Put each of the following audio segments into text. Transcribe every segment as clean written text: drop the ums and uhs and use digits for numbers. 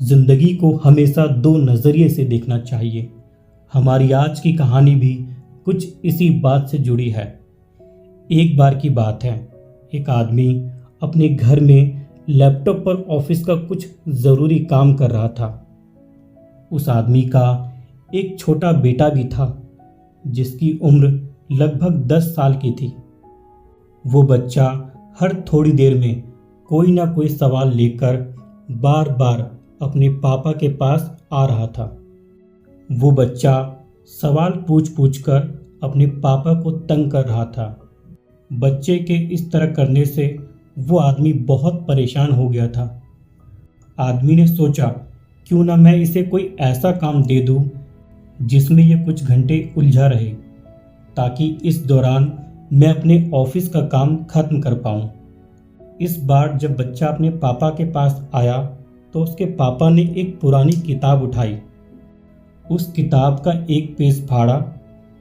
जिंदगी को हमेशा दो नज़रिए से देखना चाहिए। हमारी आज की कहानी भी कुछ इसी बात से जुड़ी है। एक बार की बात है, एक आदमी अपने घर में लैपटॉप पर ऑफिस का कुछ ज़रूरी काम कर रहा था। उस आदमी का एक छोटा बेटा भी था जिसकी उम्र लगभग 10 साल की थी। वो बच्चा हर थोड़ी देर में कोई ना कोई सवाल लेकर बार बार अपने पापा के पास आ रहा था। वो बच्चा सवाल पूछ पूछ कर अपने पापा को तंग कर रहा था। बच्चे के इस तरह करने से वो आदमी बहुत परेशान हो गया था। आदमी ने सोचा, क्यों ना मैं इसे कोई ऐसा काम दे दूं जिसमें ये कुछ घंटे उलझा रहे, ताकि इस दौरान मैं अपने ऑफिस का काम खत्म कर पाऊं। इस बार जब बच्चा अपने पापा के पास आया तो उसके पापा ने एक पुरानी किताब उठाई। उस किताब का एक पेज फाड़ा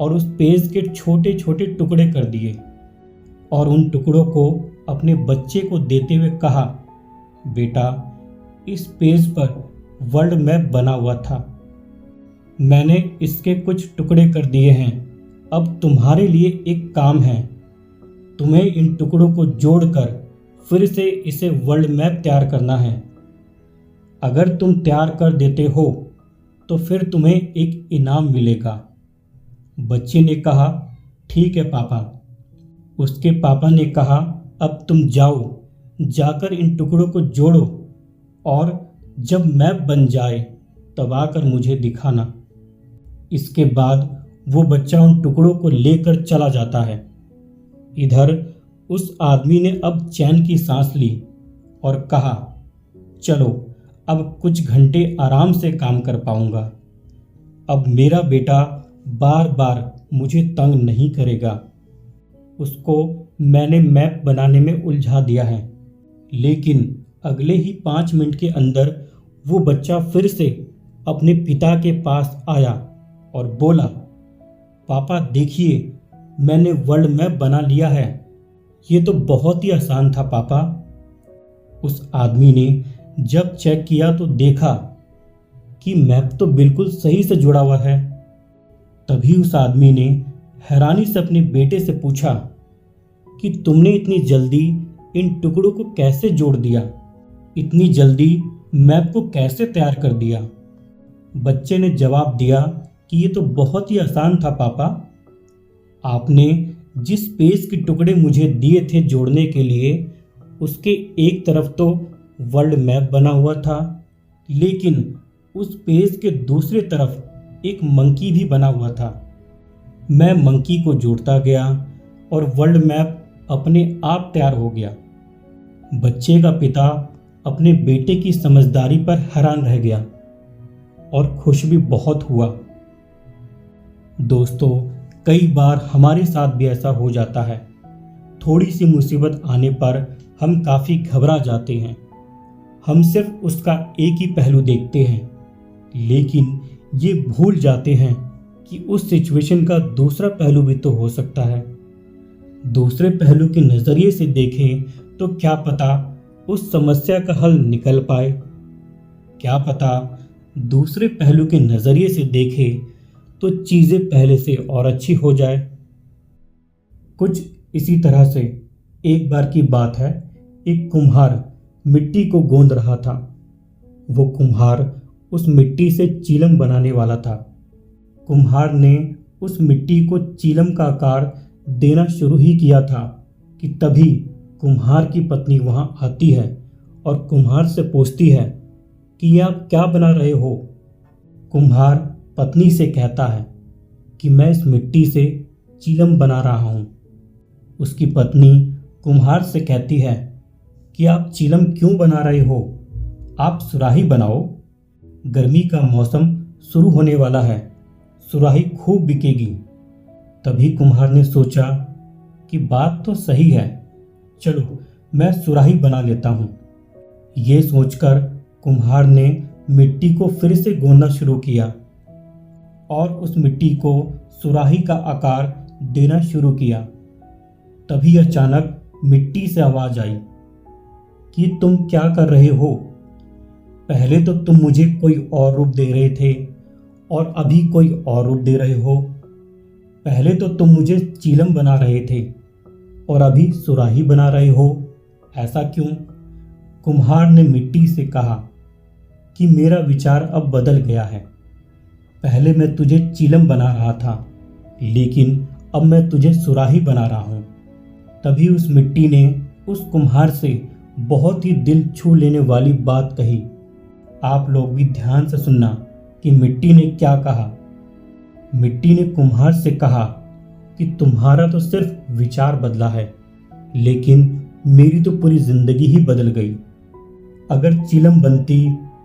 और उस पेज के छोटे छोटे टुकड़े कर दिए और उन टुकड़ों को अपने बच्चे को देते हुए कहा, बेटा, इस पेज पर वर्ल्ड मैप बना हुआ था। मैंने इसके कुछ टुकड़े कर दिए हैं। अब तुम्हारे लिए एक काम है। तुम्हें इन टुकड़ों को जोड़कर फिर से इसे वर्ल्ड मैप तैयार करना है। अगर तुम तैयार कर देते हो तो फिर तुम्हें एक इनाम मिलेगा। बच्चे ने कहा, ठीक है पापा। उसके पापा ने कहा, अब तुम जाओ, जाकर इन टुकड़ों को जोड़ो और जब मैप बन जाए तब आकर मुझे दिखाना। इसके बाद वो बच्चा उन टुकड़ों को लेकर चला जाता है। इधर उस आदमी ने अब चैन की सांस ली और कहा, चलो अब कुछ घंटे आराम से काम कर पाऊंगा। अब मेरा बेटा बार बार मुझे तंग नहीं करेगा। उसको मैंने मैप बनाने में उलझा दिया है। लेकिन अगले ही 5 मिनट के अंदर वो बच्चा फिर से अपने पिता के पास आया और बोला, पापा देखिए, मैंने वर्ल्ड मैप बना लिया है। ये तो बहुत ही आसान था पापा। उस आदमी ने जब चेक किया तो देखा कि मैप तो बिल्कुल सही से जुड़ा हुआ है। तभी उस आदमी ने हैरानी से अपने बेटे से पूछा कि तुमने इतनी जल्दी इन टुकड़ों को कैसे जोड़ दिया, इतनी जल्दी मैप को कैसे तैयार कर दिया। बच्चे ने जवाब दिया कि ये तो बहुत ही आसान था पापा। आपने जिस पेज के टुकड़े मुझे दिए थे जोड़ने के लिए, उसके एक तरफ तो वर्ल्ड मैप बना हुआ था, लेकिन उस पेज के दूसरे तरफ एक मंकी भी बना हुआ था। मैं मंकी को जोड़ता गया और वर्ल्ड मैप अपने आप तैयार हो गया। बच्चे का पिता अपने बेटे की समझदारी पर हैरान रह गया और खुश भी बहुत हुआ। दोस्तों, कई बार हमारे साथ भी ऐसा हो जाता है। थोड़ी सी मुसीबत आने पर हम काफ़ी घबरा जाते हैं। हम सिर्फ उसका एक ही पहलू देखते हैं, लेकिन ये भूल जाते हैं कि उस सिचुएशन का दूसरा पहलू भी तो हो सकता है। दूसरे पहलू के नज़रिए से देखें तो क्या पता उस समस्या का हल निकल पाए। क्या पता दूसरे पहलू के नज़रिए से देखें तो चीज़ें पहले से और अच्छी हो जाए। कुछ इसी तरह से एक बार की बात है, एक कुम्हार मिट्टी को गोंद रहा था। वो कुम्हार उस मिट्टी से चीलम बनाने वाला था। कुम्हार ने उस मिट्टी को चीलम का आकार देना शुरू ही किया था कि तभी कुम्हार की पत्नी वहां आती है और कुम्हार से पूछती है कि ये आप क्या बना रहे हो। कुम्हार पत्नी से कहता है कि मैं इस मिट्टी से चीलम बना रहा हूँ। उसकी पत्नी कुम्हार से कहती है कि आप चीलम क्यों बना रहे हो, आप सुराही बनाओ। गर्मी का मौसम शुरू होने वाला है, सुराही खूब बिकेगी। तभी कुम्हार ने सोचा कि बात तो सही है, चलो मैं सुराही बना लेता हूँ। ये सोचकर कुम्हार ने मिट्टी को फिर से गोंदना शुरू किया और उस मिट्टी को सुराही का आकार देना शुरू किया। तभी अचानक मिट्टी से आवाज आई कि तुम क्या कर रहे हो। पहले तो तुम मुझे कोई और रूप दे रहे थे और अभी कोई और रूप दे रहे हो। पहले तो तुम मुझे चीलम बना रहे थे और अभी सुराही बना रहे हो। ऐसा क्यों? कुम्हार ने मिट्टी से कहा कि मेरा विचार अब बदल गया है। पहले मैं तुझे चीलम बना रहा था, लेकिन अब मैं तुझे सुराही बना रहा हूँ। तभी उस मिट्टी ने उस कुम्हार से बहुत ही दिल छू लेने वाली बात कही। आप लोग भी ध्यान से सुनना कि मिट्टी ने क्या कहा। मिट्टी ने कुम्हार से कहा कि तुम्हारा तो सिर्फ विचार बदला है, लेकिन मेरी तो पूरी जिंदगी ही बदल गई। अगर चिलम बनती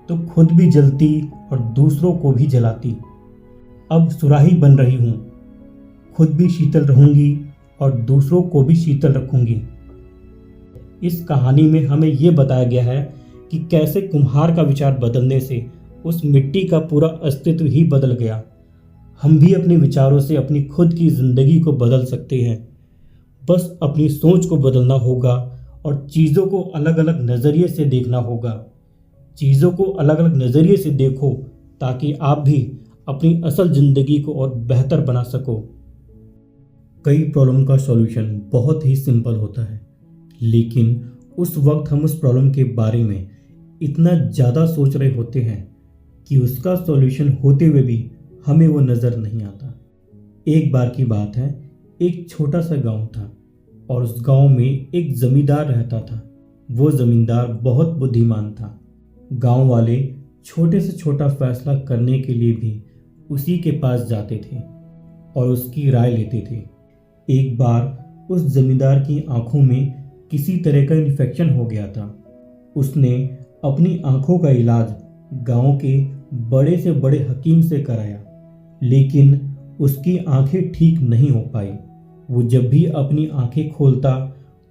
तो खुद भी जलती और दूसरों को भी जलाती। अब सुराही बन रही हूँ, खुद भी शीतल रहूंगी और दूसरों को भी शीतल रखूंगी। इस कहानी में हमें यह बताया गया है कि कैसे कुम्हार का विचार बदलने से उस मिट्टी का पूरा अस्तित्व ही बदल गया। हम भी अपने विचारों से अपनी खुद की ज़िंदगी को बदल सकते हैं। बस अपनी सोच को बदलना होगा और चीज़ों को अलग अलग नज़रिए से देखना होगा। चीज़ों को अलग अलग नज़रिए से देखो ताकि आप भी अपनी असल ज़िंदगी को और बेहतर बना सको। कई प्रॉब्लम का सॉल्यूशन बहुत ही सिंपल होता है, लेकिन उस वक्त हम उस प्रॉब्लम के बारे में इतना ज़्यादा सोच रहे होते हैं कि उसका सॉल्यूशन होते हुए भी हमें वो नज़र नहीं आता। एक बार की बात है, एक छोटा सा गांव था और उस गांव में एक ज़मींदार रहता था। वो ज़मींदार बहुत बुद्धिमान था। गांव वाले छोटे से छोटा फैसला करने के लिए भी उसी के पास जाते थे और उसकी राय लेते थे। एक बार उस ज़मींदार की आंखों में किसी तरह का इन्फेक्शन हो गया था। उसने अपनी आंखों का इलाज गांव के बड़े से बड़े हकीम से कराया, लेकिन उसकी आंखें ठीक नहीं हो पाई। वो जब भी अपनी आंखें खोलता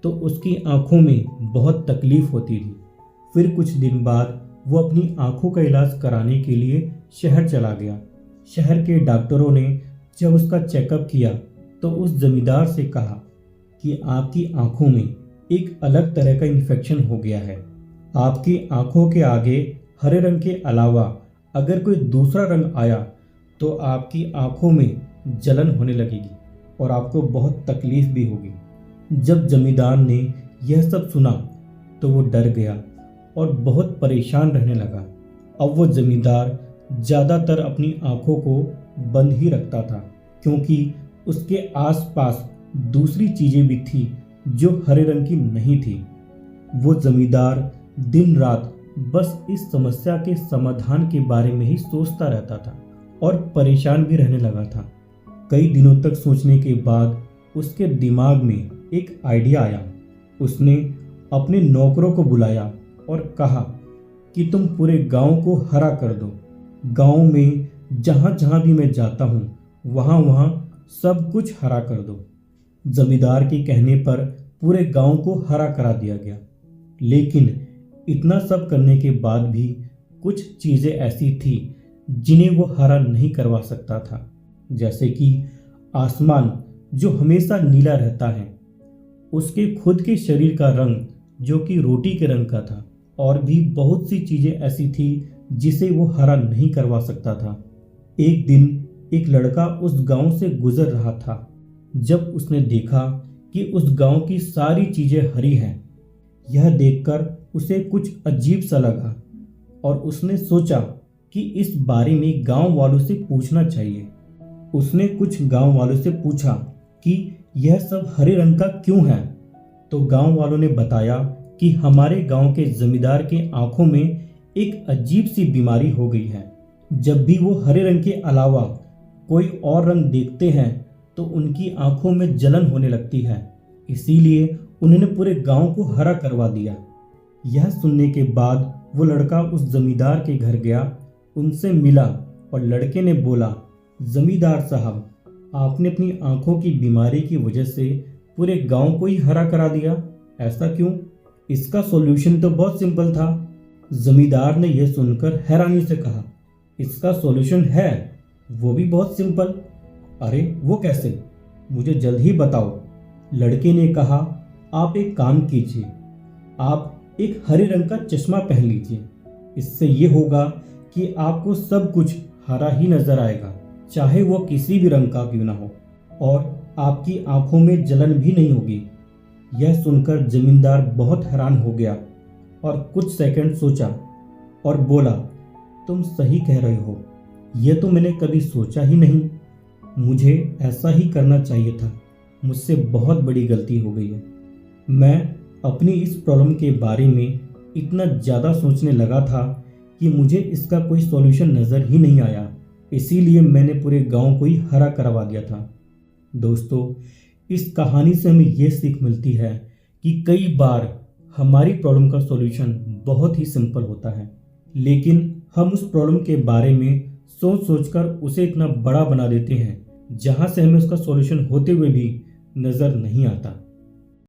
तो उसकी आंखों में बहुत तकलीफ होती थी। फिर कुछ दिन बाद वो अपनी आंखों का इलाज कराने के लिए शहर चला गया। शहर के डॉक्टरों ने जब उसका चेकअप किया तो उस जमींदार से कहा कि आपकी आंखों में एक अलग तरह का इन्फेक्शन हो गया है। आपकी आंखों के आगे हरे रंग के अलावा अगर कोई दूसरा रंग आया तो आपकी आंखों में जलन होने लगेगी और आपको बहुत तकलीफ भी होगी। जब जमींदार ने यह सब सुना तो वो डर गया और बहुत परेशान रहने लगा। अब वो जमींदार ज़्यादातर अपनी आंखों को बंद ही रखता था, क्योंकि उसके आसपास दूसरी चीज़ें भी थी जो हरे रंग की नहीं थी। वो जमींदार दिन रात बस इस समस्या के समाधान के बारे में ही सोचता रहता था और परेशान भी रहने लगा था। कई दिनों तक सोचने के बाद उसके दिमाग में एक आइडिया आया। उसने अपने नौकरों को बुलाया और कहा कि तुम पूरे गांव को हरा कर दो। गांव में जहां जहां भी मैं जाता हूं वहां वहां सब कुछ हरा कर दो। जमींदार के कहने पर पूरे गांव को हरा करा दिया गया, लेकिन इतना सब करने के बाद भी कुछ चीज़ें ऐसी थी जिन्हें वो हरा नहीं करवा सकता था। जैसे कि आसमान जो हमेशा नीला रहता है, उसके खुद के शरीर का रंग जो कि रोटी के रंग का था, और भी बहुत सी चीज़ें ऐसी थी जिसे वो हरा नहीं करवा सकता था। एक दिन एक लड़का उस गांव से गुजर रहा था। जब उसने देखा कि उस गांव की सारी चीज़ें हरी हैं, यह देखकर उसे कुछ अजीब सा लगा और उसने सोचा कि इस बारे में गांव वालों से पूछना चाहिए। उसने कुछ गांव वालों से पूछा कि यह सब हरे रंग का क्यों है, तो गांव वालों ने बताया कि हमारे गांव के जमींदार के आंखों में एक अजीब सी बीमारी हो गई है। जब भी वो हरे रंग के अलावा कोई और रंग देखते हैं तो उनकी आंखों में जलन होने लगती है, इसीलिए उन्होंने पूरे गांव को हरा करवा दिया। यह सुनने के बाद वो लड़का उस जमींदार के घर गया, उनसे मिला और लड़के ने बोला, जमींदार साहब, आपने अपनी आंखों की बीमारी की वजह से पूरे गांव को ही हरा करा दिया, ऐसा क्यों? इसका सॉल्यूशन तो बहुत सिंपल था। जमींदार ने यह सुनकर हैरानी से कहा, इसका सॉल्यूशन है, वो भी बहुत सिंपल। अरे वो कैसे? मुझे जल्द ही बताओ। लड़के ने कहा, आप एक काम कीजिए, आप एक हरे रंग का चश्मा पहन लीजिए। इससे ये होगा कि आपको सब कुछ हरा ही नजर आएगा, चाहे वो किसी भी रंग का क्यों ना हो, और आपकी आंखों में जलन भी नहीं होगी। यह सुनकर जमींदार बहुत हैरान हो गया और कुछ सेकंड सोचा और बोला, तुम सही कह रहे हो, यह तो मैंने कभी सोचा ही नहीं। मुझे ऐसा ही करना चाहिए था। मुझसे बहुत बड़ी गलती हो गई है। मैं अपनी इस प्रॉब्लम के बारे में इतना ज़्यादा सोचने लगा था कि मुझे इसका कोई सॉल्यूशन नज़र ही नहीं आया। इसीलिए मैंने पूरे गांव को ही हरा करवा दिया था। दोस्तों, इस कहानी से हमें ये सीख मिलती है कि कई बार हमारी प्रॉब्लम का सॉल्यूशन बहुत ही सिंपल होता है, लेकिन हम उस प्रॉब्लम के बारे में सोच सोचकर उसे इतना बड़ा बना देते हैं जहां से हमें उसका सॉल्यूशन होते हुए भी नज़र नहीं आता।